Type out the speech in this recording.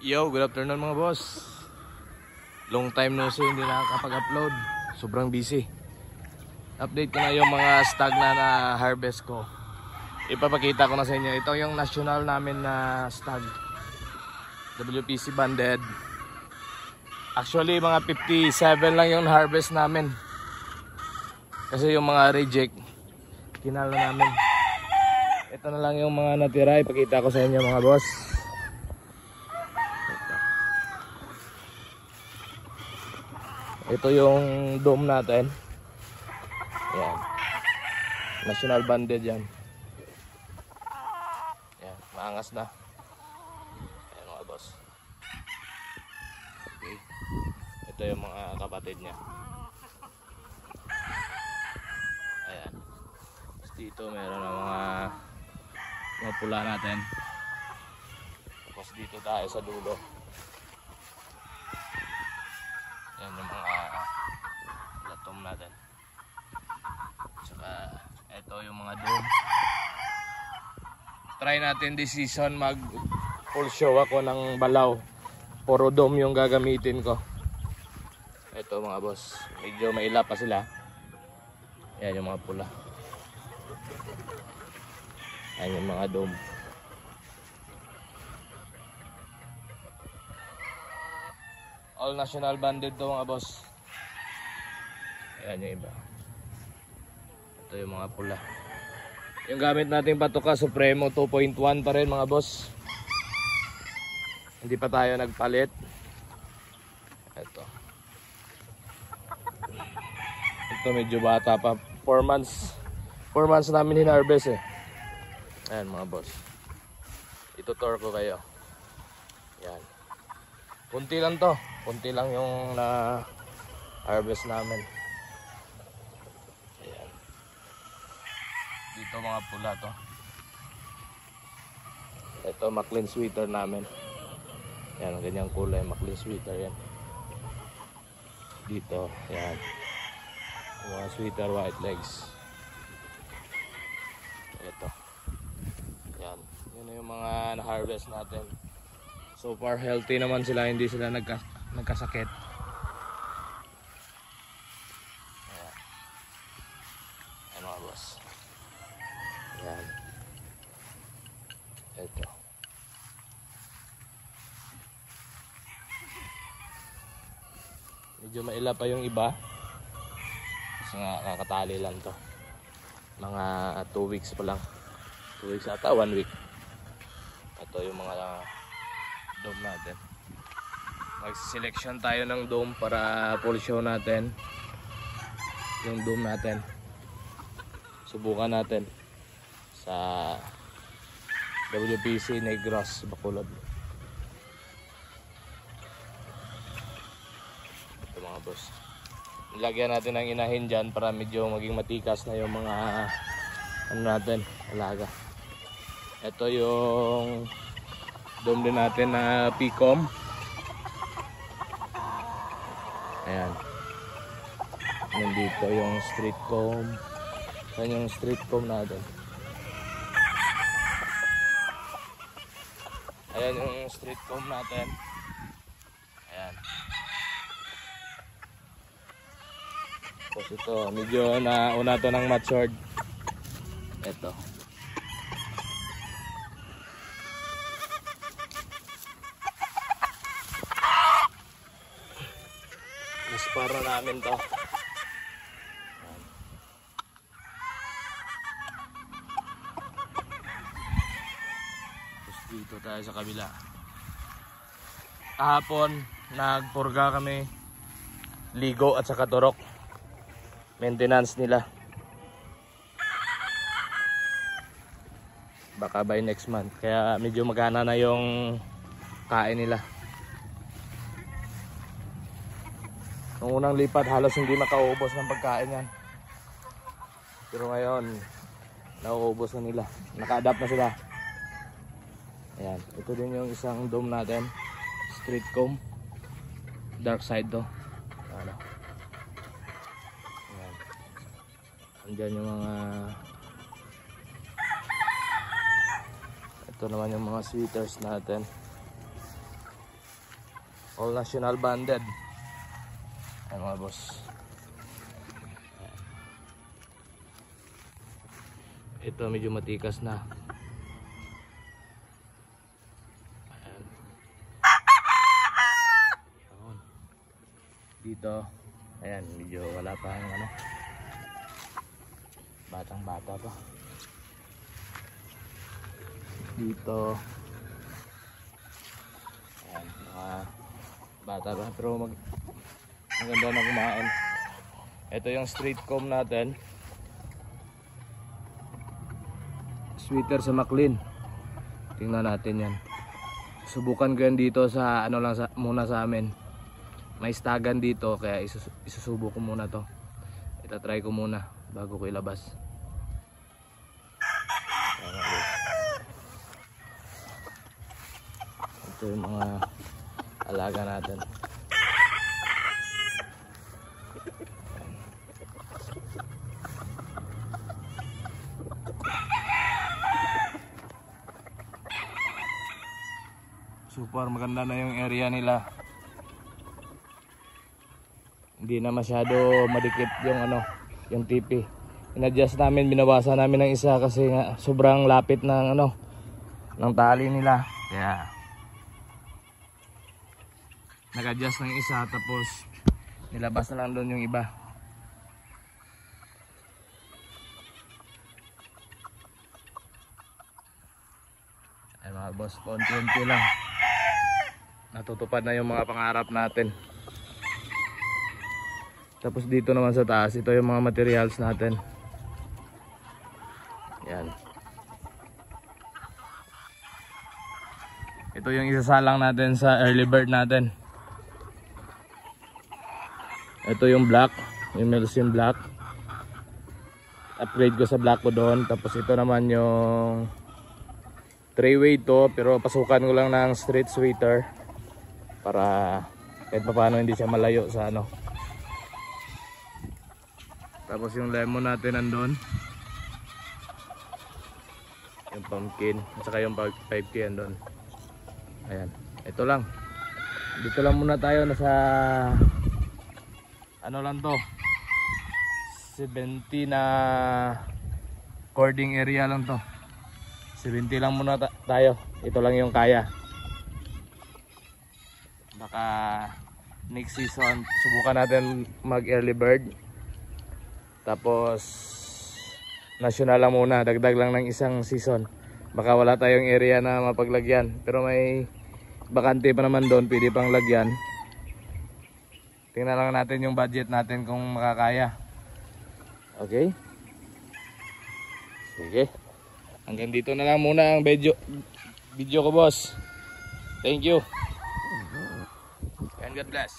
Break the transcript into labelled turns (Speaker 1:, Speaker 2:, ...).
Speaker 1: Yo, good afternoon mga boss. Long time no see, hindi nakakapag-upload. Sobrang busy. Update ko na yung mga stag na harvest ko. Ipapakita ko na sa inyo. Ito yung national namin na stag. WPC banded. Actually, mga 57 lang yung harvest namin. Kasi yung mga reject, kinala namin. Ito na lang yung mga natira. Ipakita ko sa inyo mga boss. Ito yung dome natin. Yan. National banded yan. Yan. Maangas na. Ayan mga boss. Okay. Ito yung mga kapatid niya. Ayan. Tapos dito meron na mga pula natin. Tapos dito tayo sa dulo. Yan yung mga latom natin. Saka ito yung mga dome. Try natin this season mag full show ako ng balaw. Puro dome yung gagamitin ko. Ito mga boss, medyo maila pa sila. Yan yung mga pula. Yan yung mga dome. All national banded to mga boss. Ayan yung iba. Ito yung mga pula. Yung gamit nating patuka Supremo 2.1 pa rin mga boss. Hindi pa tayo nagpalit. Ito. Ito medyo bata pa. 4 months. 4 months namin hinarvest eh. Ayan mga boss. Itutur ko kayo. Yan. Kunti lang to. Kunti lang yung na-harvest namin. Ayan. Dito mga pula to. Ito Maclean sweater namin. Ayan, ganyang kulay. Maclean sweater yan. Dito. Ayan. Mga sweater white legs. Ito. Ayan. Yun na yung mga na-harvest natin. So far healthy naman sila, hindi sila nagkasakit. Ayan. Ayan mga boss. Ayan. Ito. Medyo maila pa yung iba. Kasi nga kakatali lang to. Mga 2 weeks pa lang. 2 weeks ata, 1 week. Ito yung mga dome natin. Mag-selection tayo ng dome para full show natin. Yung dome natin. Subukan natin sa WPC Negros Bacolod. Ito mga boss. Nilagyan natin ng inahin dyan para medyo maging matikas na yung mga ano natin, alaga. Ito yung dome din natin na PCOM. Ayan. Nandito yung street comb. Ayan yung street comb natin. Ayan yung street comb natin. Ayan. Tapos ito, medyo nauna to ng matured. Ito. Para namin to. Tapos dito tayo sa kabila. Kahapon nagpurga kami, ligo at saka turok. Maintenance nila. Baka by next month. Kaya medyo magana na yung kain nila. Nung unang lipat halos hindi makaubos ng pagkain yan. Pero ngayon nauubos na nila. Naka-adapt na sila. Ayan. Ito din yung isang dome natin. Street comb. Dark side to. Ano. Ayan. Andyan yung mga Ito naman yung mga sweaters natin. All national banded. Ayan mga boss. Ito medyo matikas na. Ayan. Dito, ayan, medyo wala pa yung ano, batang bata pa. Dito, ayan, mga bata pa, pero maganda na kumain. Ito yung street comb natin. Sweater sa McLean. Tingnan natin yan. Subukan ko yan dito sa ano lang muna sa amin. May stagan dito kaya isusubo ko muna to. Itatry ko muna bago ko ilabas. Ito yung mga alaga natin. Super maganda na yung area nila. Hindi na masyado madikit yung ano, yung tipi. In-adjust namin, binawasan namin ng isa kasi nga sobrang lapit ng ano, ng tali nila. Kaya nag-adjust ng isa tapos nilabas na lang doon yung iba. Ay mga boss, konti-konti lang. Natutupad na yung mga pangarap natin. Tapos dito naman sa taas, ito yung mga materials natin. Yan. Ito yung isasalang natin sa early bird natin. Ito yung black, yung Melsim black. Upgrade ko sa black ko doon. Tapos ito naman yung 3-way to, pero pasukan ko lang ng street sweater para kahit paano hindi siya malayo sa ano. Tapos yung lemon natin nandun, yung pumpkin at saka yung 5K nandun. Ayan, ito lang, dito lang muna tayo. Nasa ano lang to, 70 na cording area lang to. 70 lang muna tayo. Ito lang yung kaya. Baka next season subukan natin mag early bird. Tapos national lang muna, dagdag lang ng isang season. Baka wala tayong area na mapaglagyan, pero may bakante pa naman doon, pwede pang lagyan. Tingnan lang natin yung budget natin kung makakaya. Okay? Sige. Hanggang dito na lang muna ang video ko, boss. Thank you. And God bless.